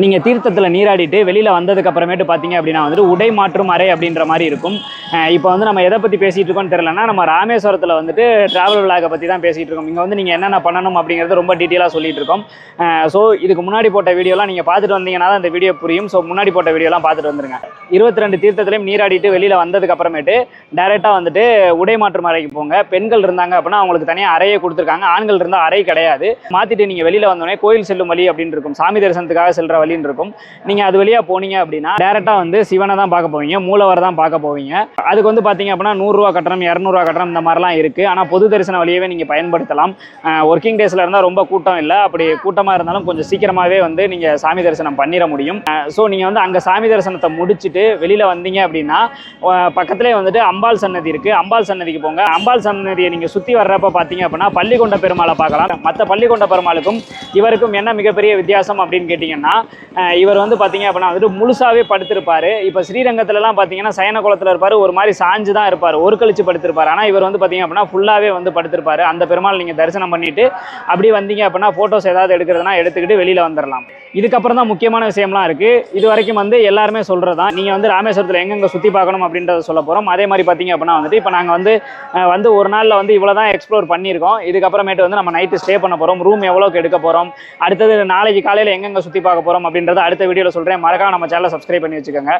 நீங்கள் தீர்த்தத்தில் நீராடிட்டு வெளியில் வந்ததுக்கு அப்புறமேட்டு பார்த்தீங்க அப்படின்னா வந்துட்டு உடை மாற்றும் அறை அப்படின்ற மாதிரி இருக்கும். இப்போ வந்து நம்ம எதை பற்றி பேசிகிட்டு இருக்கோம்னு தெரியலன்னா, நம்ம ராமேஸ்வரத்தில் வந்துட்டு டிராவல் விளாகை பற்றி தான் பேசிகிட்டு இருக்கோம். இங்கே வந்து நீங்கள் என்னென்ன பண்ணணும் அப்படிங்கிறது ரொம்ப டீட்டெயிலாக சொல்லிட்டு இருக்கோம். ஸோ இதுக்கு முன்னாடி போட்ட வீடியோலாம் நீங்கள் பார்த்துட்டு வந்தீங்கன்னா தான் இந்த வீடியோ புரியும். ஸோ முன்னாடி போட்ட வீடியோலாம் பார்த்துட்டு வந்துருங்க. 22 தீர்த்தத்திலையும் நீராடிட்டு வெளியில் வந்ததுக்கு அப்புறமேட்டு டேரெக்டாக வந்துட்டு உடை மாற்றும் அறைக்கு போங்க. பெண்கள் இருந்தாங்க அப்படின்னா அவங்களுக்கு தனியாக அறையை கொடுத்துருக்காங்க. ஆண்கள் இருந்தால் அறை கிடையாது. மாற்றிட்டு நீங்கள் வெளியில் வந்தோடனே கோயில் செல்லும் வழி அப்படின்னு இருக்கும், சாமி தரிசனத்துக்காக செல்கிற வழின்னு இருக்கும். நீங்கள் அது வழியாக போனீங்க அப்படின்னா டேரெக்டாக வந்து சிவனை தான் பார்க்க போவீங்க, மூலவர் தான் பார்க்க போவீங்க. அதுக்கு வந்து பார்த்தீங்க அப்படின்னா 100 ரூபா கட்டணம், 200 ரூபா கட்டணம் இந்த மாதிரிலாம் இருக்குது. ஆனால் பொது தரிசன வழியவே நீங்கள் பயன்படுத்தலாம். ஒர்க்கிங் டேஸில் இருந்தால் ரொம்ப கூட்டம் இல்லை. அப்படி கூட்டமாக இருந்தாலும் கொஞ்சம் சீக்கிரமாகவே வந்து நீங்கள் சாமி தரிசனம் பண்ணிட முடியும். ஸோ நீங்கள் வந்து அங்கே சாமி தரிசனத்தை முடிச்சுட்டு வெளியில் வந்தீங்க அப்படின்னா பக்கத்துலேயே வந்துட்டு அம்பாள் சன்னதி இருக்குது. அம்பாள் சன்னதிக்கு போங்க. அம்பாள் சன்னதியை நீங்கள் சுற்றி வர்றப்ப பார்த்தீங்க அப்படின்னா பள்ளிகொண்ட பெருமாளை பார்க்கலாம். மற்ற பள்ளிகொண்ட பெருமாளுக்கும் இவருக்கும் என்ன மிகப்பெரிய வித்தியாசம் அப்படின்னு கேட்டிங்கன்னா, இவர் வந்து பார்த்தீங்க அப்படின்னா வந்துட்டு முழுசாகவே படுத்திருப்பார். இப்போ ஸ்ரீரங்கத்துலலாம் பார்த்தீங்கன்னா சயன குளத்தில் இருப்பார், ஒரு மாதிரி சாஞ்சு தான் இருப்பார், ஒரு கழிச்சு படுத்திருப்பார். ஆனால் இவர் வந்து பார்த்தீங்க அப்படின்னா ஃபுல்லாகவே வந்து படுத்திருப்பார். அந்த பெருமாள் நீங்கள் தரிசனம் பண்ணிவிட்டு அப்படி வந்தீங்க அப்படின்னா ஃபோட்டோஸ் ஏதாவது எடுக்கிறதுனா எடுத்துக்கிட்டு வெளியில் வந்துடலாம். இதுக்கப்புறம் தான் முக்கியமான விஷயம்லாம் இருக்குது. இது வரைக்கும் வந்து எல்லாருமே சொல்கிறது தான். நீங்கள் வந்து ராமேஸ்வரத்தில் எங்கெங்கே சுற்றி பார்க்கணும் அப்படின்றத சொல்ல போகிறோம். அதே மாதிரி பார்த்தீங்க அப்படின்னா வந்துட்டு இப்போ நாங்கள் வந்து ஒரு நாளில் வந்து இவ்வளோ தான் எக்ஸ்ப்ளோர் பண்ணியிருக்கோம். இதுக்கப்புறமேட்டு வந்து நம்ம நைட்டு ஸ்டே பண்ண போகிறோம், ரூம் எவ்வளோக்கு எடுக்க போகிறோம், அடுத்தது நாளைக்கு காலையில் எங்கெங்கே சுற்றி பார்க்க போகிறோம் அப்படின்றத அடுத்த வீடியோவில் சொல்கிறேன். மறக்காம நம்ம சேனலை சப்ஸ்கிரைப் பண்ணி வச்சுக்கோங்க.